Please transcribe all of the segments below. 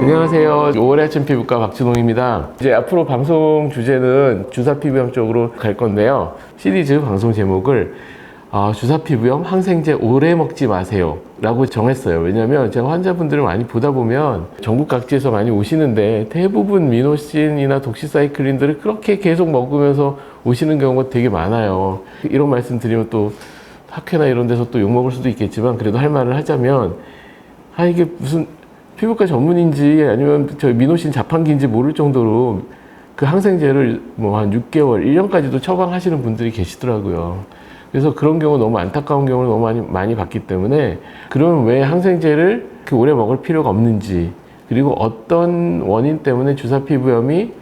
안녕하세요. 5월의 아침 피부과 박진홍입니다. 이제 앞으로 방송 주제는 주사 피부염 쪽으로 갈 건데요. 시리즈 방송 제목을 주사 피부염 항생제 오래 먹지 마세요 라고 정했어요. 왜냐면 제가 환자분들을 많이 보다 보면 전국 각지에서 많이 오시는데 대부분 미노신이나 독시사이클린들을 그렇게 계속 먹으면서 오시는 경우가 되게 많아요. 이런 말씀 드리면 또 학회나 이런 데서 또 욕먹을 수도 있겠지만 그래도 할 말을 하자면 이게 무슨 피부과 전문인지 아니면 저 미노신 자판기인지 모를 정도로 그 항생제를 뭐 한 6개월, 1년까지도 처방하시는 분들이 계시더라고요. 그래서 그런 경우 너무 안타까운 경우를 너무 많이 봤기 때문에 그러면 왜 항생제를 그렇게 오래 먹을 필요가 없는지, 그리고 어떤 원인 때문에 주사 피부염이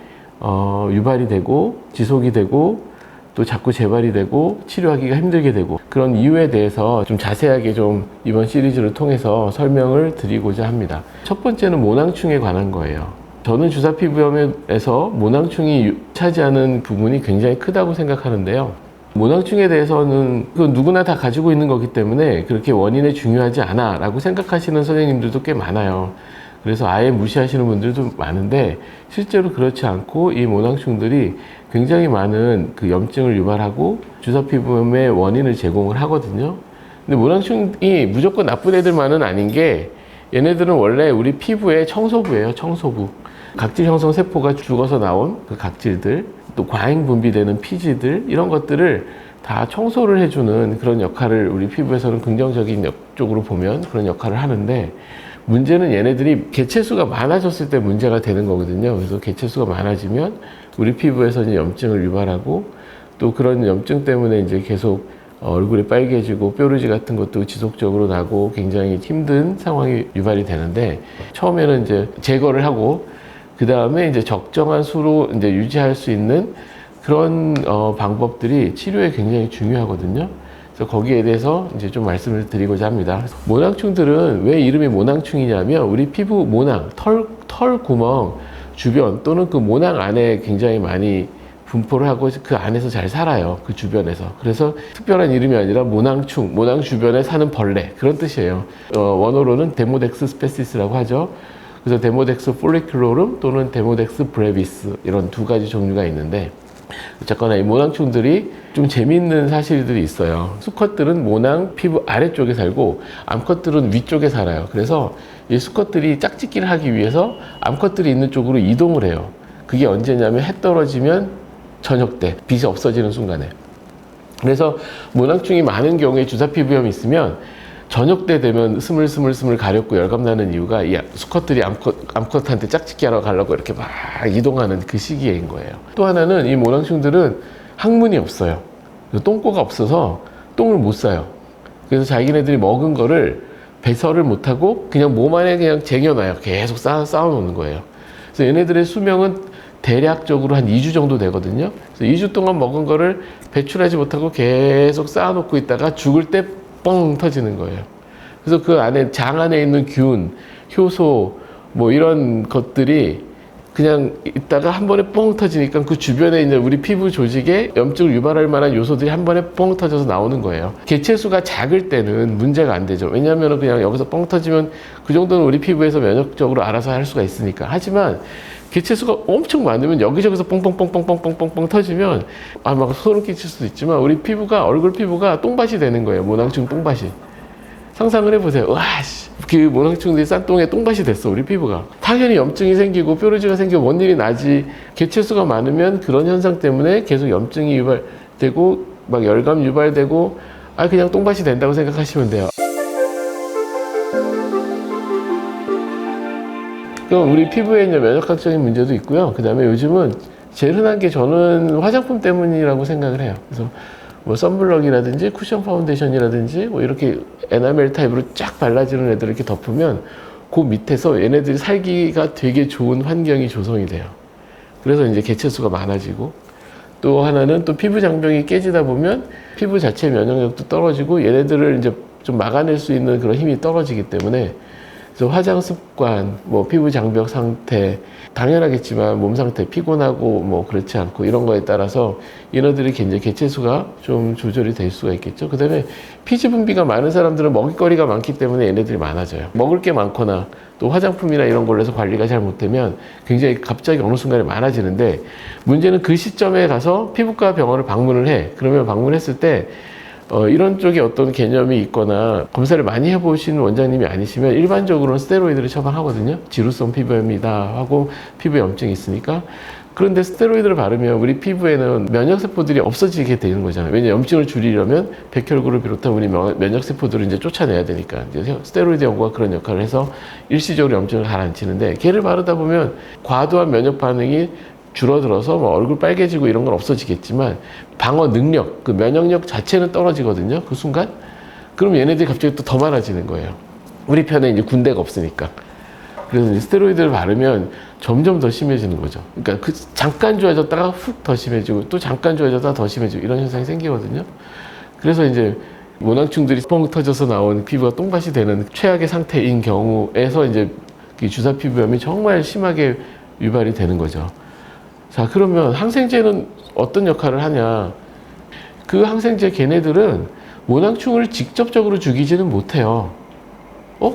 유발이 되고 지속이 되고 또 자꾸 재발이 되고 치료하기가 힘들게 되고 그런 이유에 대해서 좀 자세하게 좀 이번 시리즈를 통해서 설명을 드리고자 합니다. 첫 번째는 모낭충에 관한 거예요. 저는 주사 피부염에서 모낭충이 차지하는 부분이 굉장히 크다고 생각하는데요. 모낭충에 대해서는 그건 누구나 다 가지고 있는 거기 때문에 그렇게 원인이 중요하지 않아 라고 생각하시는 선생님들도 꽤 많아요. 그래서 아예 무시하시는 분들도 많은데 실제로 그렇지 않고 이 모낭충들이 굉장히 많은 그 염증을 유발하고 주사 피부염의 원인을 제공을 하거든요. 근데 모낭충이 무조건 나쁜 애들만은 아닌 게 얘네들은 원래 우리 피부의 청소부예요. 청소부. 각질 형성 세포가 죽어서 나온 그 각질들, 또 과잉 분비되는 피지들, 이런 것들을 다 청소를 해주는 그런 역할을 우리 피부에서는 긍정적인 쪽으로 보면 그런 역할을 하는데, 문제는 얘네들이 개체수가 많아졌을 때 문제가 되는 거거든요. 그래서 개체수가 많아지면 우리 피부에서는 염증을 유발하고 또 그런 염증 때문에 이제 계속 얼굴이 빨개지고 뾰루지 같은 것도 지속적으로 나고 굉장히 힘든 상황이 유발이 되는데, 처음에는 이제 제거를 하고 그 다음에 이제 적정한 수로 이제 유지할 수 있는 그런 방법들이 치료에 굉장히 중요하거든요. 그래서 거기에 대해서 이제 좀 말씀을 드리고자 합니다. 모낭충들은 왜 이름이 모낭충이냐면 우리 피부 모낭, 털 구멍 주변 또는 그 모낭 안에 굉장히 많이 분포를 하고 그 안에서 잘 살아요. 그 주변에서. 그래서 특별한 이름이 아니라 모낭충, 모낭 주변에 사는 벌레, 그런 뜻이에요. 원어로는 데모덱스 스페시스라고 하죠. 그래서 데모덱스 폴리큘로름 또는 데모덱스 브레비스, 이런 두 가지 종류가 있는데, 어쨌거나 이 모낭충들이 좀 재미있는 사실들이 있어요. 수컷들은 모낭 피부 아래쪽에 살고 암컷들은 위쪽에 살아요. 그래서 이 수컷들이 짝짓기를 하기 위해서 암컷들이 있는 쪽으로 이동을 해요. 그게 언제냐면 해 떨어지면 저녁 때, 빛이 없어지는 순간에. 그래서 모낭충이 많은 경우에 주사 피부염이 있으면 저녁 때 되면 스물스물 가렵고 열감나는 이유가 이 수컷들이 암컷한테 짝짓기 하러 가려고 이렇게 막 이동하는 그 시기인 거예요. 또 하나는 이 모낭충들은 항문이 없어요. 똥꼬가 없어서 똥을 못 싸요. 그래서 자기네들이 먹은 거를 배설을 못하고 그냥 몸 안에 그냥 쟁여놔요. 계속 쌓아놓는 거예요. 그래서 얘네들의 수명은 대략적으로 한 2주 정도 되거든요. 그래서 2주 동안 먹은 거를 배출하지 못하고 계속 쌓아놓고 있다가 죽을 때 뻥 터지는 거예요. 그래서 그 안에 장 안에 있는 균, 효소 뭐 이런 것들이 그냥 있다가 한 번에 뻥 터지니까 그 주변에 있는 우리 피부 조직에 염증을 유발할 만한 요소들이 한 번에 뻥 터져서 나오는 거예요. 개체수가 작을 때는 문제가 안 되죠. 왜냐하면 그냥 여기서 뻥 터지면 그 정도는 우리 피부에서 면역적으로 알아서 할 수가 있으니까. 하지만 개체수가 엄청 많으면 여기저기서 뻥뻥뻥뻥뻥뻥뻥뻥 터지면 막 소름 끼칠 수도 있지만 우리 피부가, 얼굴 피부가 똥밭이 되는 거예요. 모낭충 똥밭이. 상상을 해보세요. 와씨, 그 모낭충들이 싼 똥에 똥밭이 됐어, 우리 피부가. 당연히 염증이 생기고 뾰루지가 생기고 뭔 일이 나지. 개체수가 많으면 그런 현상 때문에 계속 염증이 유발되고 막 열감 유발되고 그냥 똥밭이 된다고 생각하시면 돼요. 그럼 우리 피부에 있는 면역학적인 문제도 있고요. 그 다음에 요즘은 제일 흔한 게 저는 화장품 때문이라고 생각을 해요. 그래서 뭐 선블럭이라든지 쿠션 파운데이션이라든지 뭐 이렇게 에나멜 타입으로 쫙 발라지는 애들을 이렇게 덮으면 그 밑에서 얘네들이 살기가 되게 좋은 환경이 조성이 돼요. 그래서 이제 개체수가 많아지고, 또 하나는 또 피부 장벽이 깨지다 보면 피부 자체 면역력도 떨어지고 얘네들을 이제 좀 막아낼 수 있는 그런 힘이 떨어지기 때문에 그래서 화장 습관, 뭐 피부 장벽 상태, 당연하겠지만 몸 상태, 피곤하고 뭐 그렇지 않고 이런 거에 따라서 인어들이 굉장히 개체수가 좀 조절이 될 수가 있겠죠. 그 다음에 피지 분비가 많은 사람들은 먹을거리가 많기 때문에 얘네들이 많아져요. 먹을 게 많거나 또 화장품이나 이런 걸로 해서 관리가 잘못되면 굉장히 갑자기 어느 순간에 많아지는데, 문제는 그 시점에 가서 피부과 병원을 방문을 해. 그러면 방문했을 때 이런 쪽에 어떤 개념이 있거나 검사를 많이 해보신 원장님이 아니시면 일반적으로는 스테로이드를 처방하거든요. 지루성 피부염이다 하고 피부 염증이 있으니까. 그런데 스테로이드를 바르면 우리 피부에는 면역세포들이 없어지게 되는 거잖아요. 왜냐, 염증을 줄이려면 백혈구를 비롯한 우리 면역세포들을 이제 쫓아내야 되니까. 이제 스테로이드 연고가 그런 역할을 해서 일시적으로 염증을 가라앉히는데, 걔를 바르다 보면 과도한 면역 반응이 줄어들어서 뭐 얼굴 빨개지고 이런 건 없어지겠지만 방어 능력, 그 면역력 자체는 떨어지거든요. 그 순간. 그럼 얘네들이 갑자기 또 더 많아지는 거예요. 우리 편에 이제 군대가 없으니까. 그래서 이제 스테로이드를 바르면 점점 더 심해지는 거죠. 그러니까 그 잠깐 좋아졌다가 훅 더 심해지고 또 잠깐 좋아졌다가 더 심해지고 이런 현상이 생기거든요. 그래서 이제 모낭충들이 뻥 터져서 나온 피부가 똥밭이 되는 최악의 상태인 경우에서 이제 주사 피부염이 정말 심하게 유발이 되는 거죠. 자, 그러면 항생제는 어떤 역할을 하냐? 그 항생제 걔네들은 모낭충을 직접적으로 죽이지는 못해요.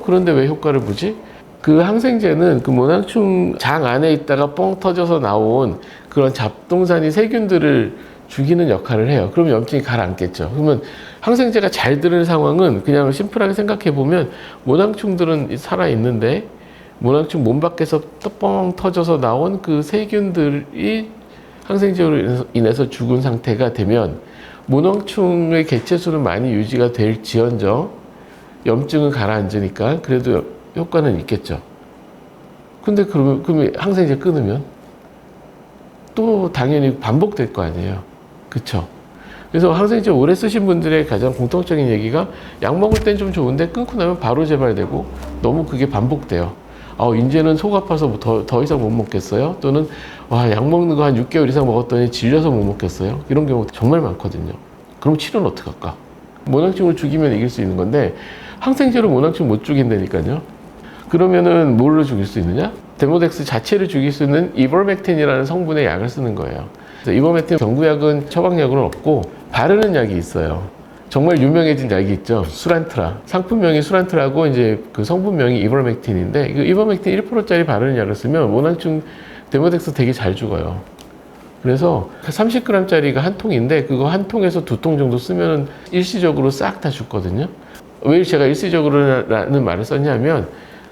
그런데 왜 효과를 보지? 그 항생제는 그 모낭충 장 안에 있다가 뻥 터져서 나온 그런 잡동사니 세균들을 죽이는 역할을 해요. 그러면 염증이 가라앉겠죠. 그러면 항생제가 잘 드는 상황은 그냥 심플하게 생각해 보면 모낭충들은 살아있는데 모낭충 몸 밖에서 뻥 터져서 나온 그 세균들이 항생제로 인해서 죽은 상태가 되면 모낭충의 개체수는 많이 유지가 될지언정 염증은 가라앉으니까 그래도 효과는 있겠죠. 근데 그러면 항생제 끊으면 또 당연히 반복될 거 아니에요. 그쵸? 그래서 항생제 오래 쓰신 분들의 가장 공통적인 얘기가 약 먹을 땐 좀 좋은데 끊고 나면 바로 재발되고 너무 그게 반복돼요. 이제는 속 아파서 더 이상 못 먹겠어요. 또는 약 먹는 거 한 6개월 이상 먹었더니 질려서 못 먹겠어요. 이런 경우 정말 많거든요. 그럼 치료는 어떻게 할까? 모낭충을 죽이면 이길 수 있는 건데 항생제로 모낭충 못 죽인다니까요. 그러면은 뭘로 죽일 수 있느냐? 데모덱스 자체를 죽일 수 있는 이버맥틴이라는 성분의 약을 쓰는 거예요. 그래서 이버맥틴 경구약은 처방약으로는 없고 바르는 약이 있어요. 정말 유명해진 약이 있죠. 수란트라. 상품명이 수란트라고 이제 그 성분명이 이버맥틴인데 그 이버맥틴 1%짜리 바르는 약을 쓰면 모낭충 데모덱스 되게 잘 죽어요. 그래서 30g짜리가 한 통인데 그거 한 통에서 2통 정도 쓰면 일시적으로 싹 다 죽거든요. 왜 제가 일시적으로라는 말을 썼냐면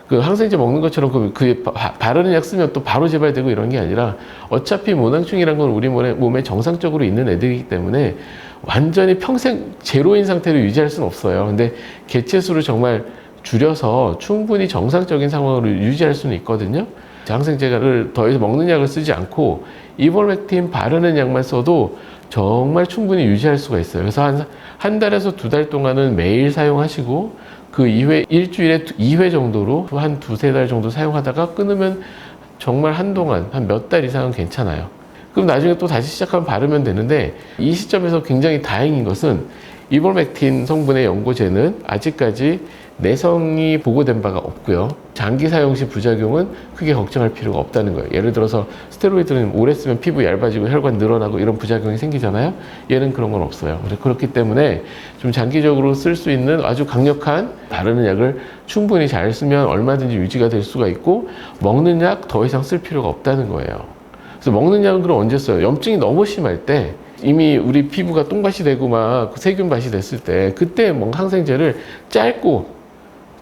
그 항생제 먹는 것처럼 그 바르는 약 쓰면 또 바로 재발되고 이런 게 아니라 어차피 모낭충이란 건 우리 몸에 정상적으로 있는 애들이기 때문에 완전히 평생 제로인 상태로 유지할 수는 없어요. 근데 개체수를 정말 줄여서 충분히 정상적인 상황으로 유지할 수는 있거든요. 항생제를 더 이상 먹는 약을 쓰지 않고 이버맥틴 바르는 약만 써도 정말 충분히 유지할 수가 있어요. 그래서 한 달에서 2달 동안은 매일 사용하시고 그 이후에 일주일에 2회 정도로 한 2-3달 정도 사용하다가 끊으면 정말 한동안 한 몇 달 이상은 괜찮아요. 그럼 나중에 또 다시 시작하면 바르면 되는데 이 시점에서 굉장히 다행인 것은 이버맥틴 성분의 연고제는 아직까지 내성이 보고된 바가 없고요. 장기 사용 시 부작용은 크게 걱정할 필요가 없다는 거예요. 예를 들어서 스테로이드는 오래 쓰면 피부 얇아지고 혈관 늘어나고 이런 부작용이 생기잖아요. 얘는 그런 건 없어요. 그렇기 때문에 좀 장기적으로 쓸 수 있는 아주 강력한 바르는 약을 충분히 잘 쓰면 얼마든지 유지가 될 수가 있고 먹는 약 더 이상 쓸 필요가 없다는 거예요. 그래서 먹는 약은 그럼 언제 써요? 염증이 너무 심할 때 이미 우리 피부가 똥밭이 되고 막 세균밭이 됐을 때 그때 뭔가 항생제를 짧고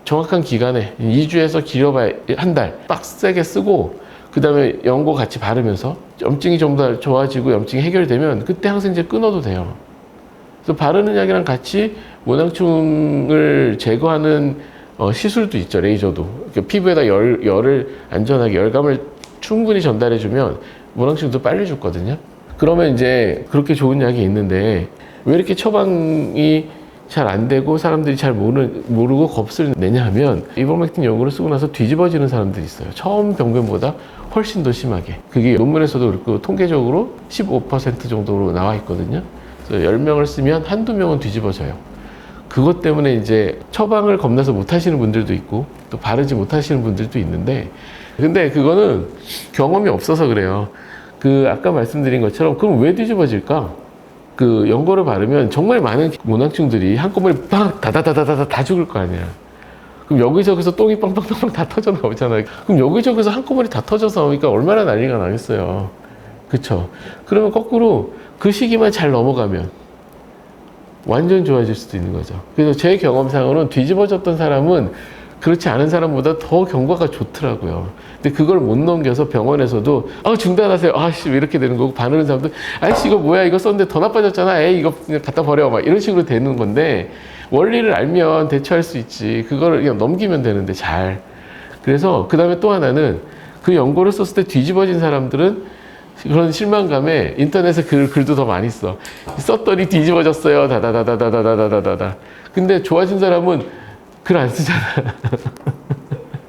정확한 기간에 2주에서 길어봐야 한 달 빡세게 쓰고 그 다음에 연고 같이 바르면서 염증이 좀 더 좋아지고 염증이 해결되면 그때 항생제 끊어도 돼요. 그래서 바르는 약이랑 같이 모낭충을 제거하는 시술도 있죠. 레이저도. 그러니까 피부에다 열을 안전하게 열감을 충분히 전달해주면 모낭충도 빨리 죽거든요. 그러면 이제 그렇게 좋은 약이 있는데 왜 이렇게 처방이 잘 안 되고 사람들이 잘 모르고 겁을 내냐 하면 이버맥틴 연고를 쓰고 나서 뒤집어지는 사람들이 있어요. 처음 병변보다 훨씬 더 심하게. 그게 논문에서도 그렇고 통계적으로 15% 정도로 나와 있거든요. 그래서 10명을 쓰면 한두 명은 뒤집어져요. 그것 때문에 이제 처방을 겁나서 못 하시는 분들도 있고 또 바르지 못하시는 분들도 있는데, 근데 그거는 경험이 없어서 그래요. 그 아까 말씀드린 것처럼 그럼 왜 뒤집어질까? 그 연고를 바르면 정말 많은 모낭충들이 한꺼번에 빡 다다다다다 다 죽을 거 아니야. 그럼 여기저기서 똥이 빵빵빵빵 다 터져 나오잖아요. 그럼 여기저기서 한꺼번에 다 터져서 나오니까 얼마나 난리가 나겠어요. 그쵸? 그러면 거꾸로 그 시기만 잘 넘어가면 완전 좋아질 수도 있는 거죠. 그래서 제 경험상으로는 뒤집어졌던 사람은 그렇지 않은 사람보다 더 경과가 좋더라고요. 근데 그걸 못 넘겨서 병원에서도 중단하세요. 아씨 왜 이렇게 되는 거고, 바르는 사람도 아이씨 이거 뭐야, 이거 썼는데 더 나빠졌잖아, 에이 이거 그냥 갖다 버려, 막 이런 식으로 되는 건데, 원리를 알면 대처할 수 있지. 그걸 그냥 넘기면 되는데 잘. 그래서 그 다음에 또 하나는 그 연고를 썼을 때 뒤집어진 사람들은 그런 실망감에 인터넷에 글도 더 많이 써. 썼더니 뒤집어졌어요. 다다다다다다다다다. 근데 좋아진 사람은 글 안 쓰잖아.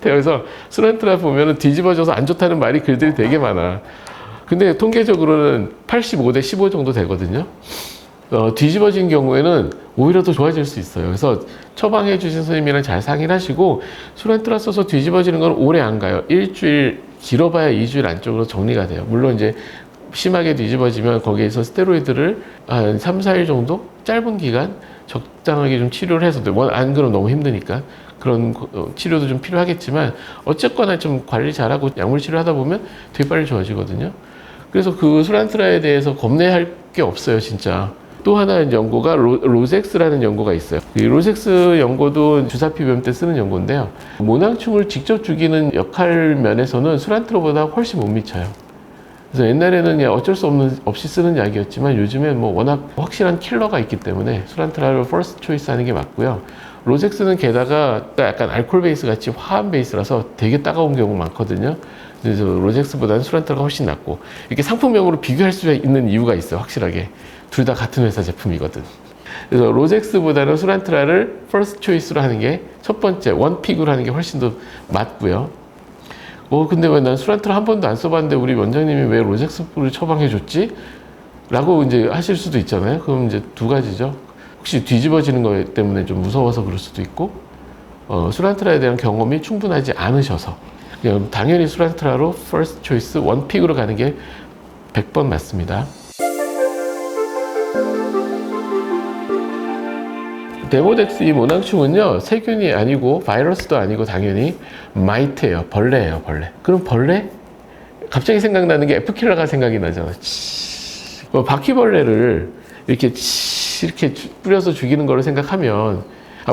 그래서 수란트라 보면은 뒤집어져서 안 좋다는 말이 글들이 되게 많아. 근데 통계적으로는 85대 15 정도 되거든요. 뒤집어진 경우에는 오히려 더 좋아질 수 있어요. 그래서 처방해 주신 선생님이랑 잘 상의를 하시고, 수란트라 써서 뒤집어지는 건 오래 안 가요. 일주일, 길어봐야 2주일 안쪽으로 정리가 돼요. 물론 이제 심하게 뒤집어지면 거기에서 스테로이드를 한 3, 4일 정도 짧은 기간 적당하게 좀 치료를 해서, 안 그러면 너무 힘드니까 그런 치료도 좀 필요하겠지만 어쨌거나 좀 관리 잘하고 약물 치료하다 보면 되게 빨리 좋아지거든요. 그래서 그 수란트라에 대해서 겁내할 게 없어요, 진짜. 또 하나 연고가 로젝스라는 연고가 있어요. 이 로젝스 연고도 주사피부염 때 쓰는 연고인데요. 모낭충을 직접 죽이는 역할 면에서는 수란트라보다 훨씬 못 미쳐요. 그래서 옛날에는 어쩔 수 없이 쓰는 약이었지만 요즘엔 뭐 워낙 확실한 킬러가 있기 때문에 수란트라를 퍼스트 초이스 하는 게 맞고요. 로젝스는 게다가 약간 알코올 베이스 같이 화한 베이스라서 되게 따가운 경우가 많거든요. 그래서 로젝스보다는 수란트라가 훨씬 낫고, 이렇게 상품명으로 비교할 수 있는 이유가 있어요, 확실하게. 둘 다 같은 회사 제품이거든. 그래서 로젝스보다는 수란트라를 퍼스트 초이스로 하는 게 첫 번째, 원픽으로 하는 게 훨씬 더 맞고요. 근데 왜 난 수란트라 한 번도 안 써봤는데 우리 원장님이 왜 로젝스를 처방해줬지? 라고 이제 하실 수도 있잖아요. 그럼 이제 두 가지죠. 혹시 뒤집어지는 거 때문에 좀 무서워서 그럴 수도 있고, 수란트라에 대한 경험이 충분하지 않으셔서. 그냥 당연히 수란트라로 퍼스트 초이스 원픽으로 가는 게 100번 맞습니다. 데모덱스 이 모낭충은요, 세균이 아니고 바이러스도 아니고 당연히 마이트예요. 벌레예요, 벌레. 그럼 벌레? 갑자기 생각나는 게 에프킬러가 생각이 나잖아. 바퀴벌레를 이렇게 뿌려서 죽이는 거를 생각하면,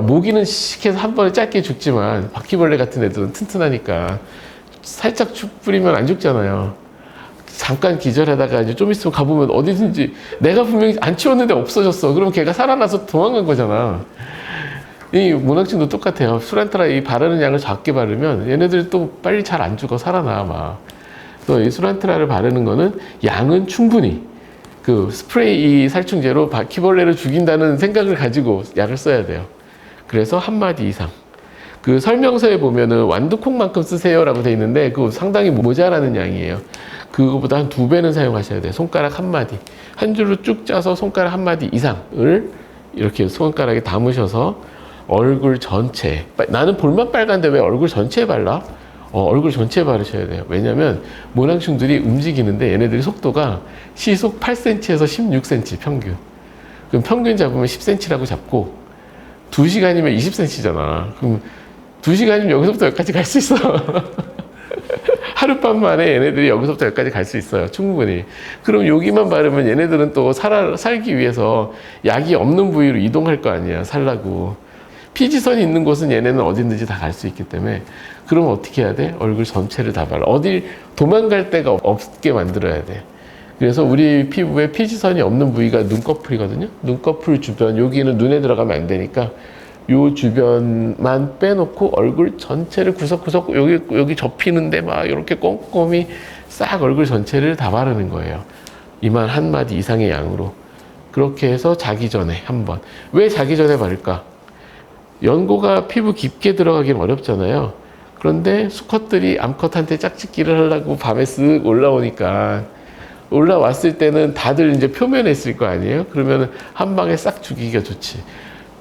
모기는 해서 한 번에 짧게 죽지만 바퀴벌레 같은 애들은 튼튼하니까 살짝 뿌리면 안 죽잖아요. 잠깐 기절하다가 이제 좀 있으면 가보면 어디든지 내가 분명히 안 치웠는데 없어졌어. 그럼 걔가 살아나서 도망간 거잖아. 이 모낭충도 똑같아요. 수란트라 이 바르는 양을 작게 바르면 얘네들이 또 빨리 잘 안 죽어, 살아나 막. 그래서 이 수란트라를 바르는 거는 양은 충분히 그 스프레이 살충제로 바퀴벌레를 죽인다는 생각을 가지고 약을 써야 돼요. 그래서 한 마디 이상. 그 설명서에 보면은 완두콩만큼 쓰세요라고 돼 있는데 그거 상당히 모자라는 양이에요. 그거보다 한 2배는 사용하셔야 돼요. 손가락 한 마디. 한 줄로 쭉 짜서 손가락 한 마디 이상을 이렇게 손가락에 담으셔서 얼굴 전체. 나는 볼만 빨간데 왜 얼굴 전체에 발라? 얼굴 전체에 바르셔야 돼요. 왜냐면 모낭충들이 움직이는데 얘네들이 속도가 시속 8cm에서 16cm 평균. 그럼 평균 잡으면 10cm라고 잡고 2시간이면 20cm잖아. 그럼 2시간이면 여기서부터 여기까지 갈 수 있어. 하룻밤 만에 얘네들이 여기서부터 여기까지 갈 수 있어요. 충분히. 그럼 여기만 바르면 얘네들은 또 살기 위해서 약이 없는 부위로 이동할 거 아니야, 살라고. 피지선이 있는 곳은 얘네는 어디든지 다 갈 수 있기 때문에. 그럼 어떻게 해야 돼? 얼굴 전체를 다 발라. 어딜 도망갈 데가 없게 만들어야 돼. 그래서 우리 피부에 피지선이 없는 부위가 눈꺼풀이거든요. 눈꺼풀 주변, 여기는 눈에 들어가면 안 되니까 요 주변만 빼놓고 얼굴 전체를 구석구석 여기 접히는데 막 이렇게 꼼꼼히 싹 얼굴 전체를 다 바르는 거예요. 이만 한 마디 이상의 양으로. 그렇게 해서 자기 전에 한 번. 왜 자기 전에 바를까? 연고가 피부 깊게 들어가긴 어렵잖아요. 그런데 수컷들이 암컷한테 짝짓기를 하려고 밤에 쓱 올라오니까 올라왔을 때는 다들 이제 표면에 있을 거 아니에요? 그러면 한 방에 싹 죽이기가 좋지.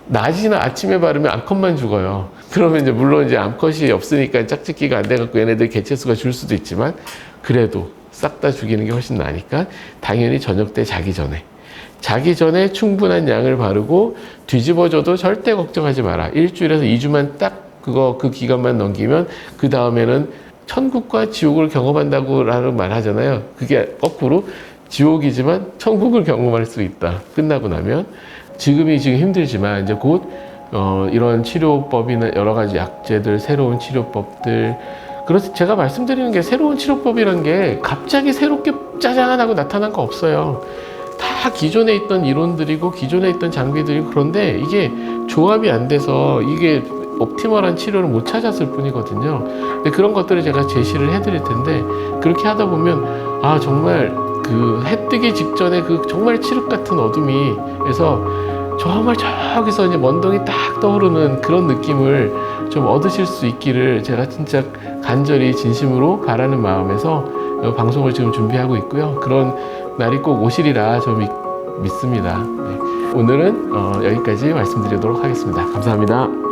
낮이나 아침에 바르면 암컷만 죽어요. 그러면 이제 물론 이제 암컷이 없으니까 짝짓기가 안 돼갖고 얘네들 개체수가 줄 수도 있지만 그래도 싹 다 죽이는 게 훨씬 나으니까 당연히 저녁 때 자기 전에 충분한 양을 바르고 뒤집어줘도 절대 걱정하지 마라. 일주일에서 2주만 딱 그 기간만 넘기면 그 다음에는 천국과 지옥을 경험한다고 말 하잖아요. 그게 거꾸로 지옥이지만 천국을 경험할 수 있다. 끝나고 나면 지금 힘들지만 이제 곧 이런 치료법이나 여러 가지 약제들, 새로운 치료법들. 그래서 제가 말씀드리는 게 새로운 치료법이란 게 갑자기 새롭게 짜잔 하고 나타난 거 없어요. 다 기존에 있던 이론들이고 기존에 있던 장비들이고 그런데 이게 조합이 안 돼서 이게 옵티멀한 치료를 못 찾았을 뿐이거든요. 근데 그런 것들을 제가 제시를 해드릴 텐데 그렇게 하다 보면 아 정말 그 해 뜨기 직전에 그 정말 칠흑 같은 어둠이에서 정말 저기서 이제 먼동이 딱 떠오르는 그런 느낌을 좀 얻으실 수 있기를 제가 진짜 간절히 진심으로 바라는 마음에서 방송을 지금 준비하고 있고요. 그런 날이 꼭 오시리라 좀 믿습니다. 네. 오늘은 여기까지 말씀드리도록 하겠습니다. 감사합니다.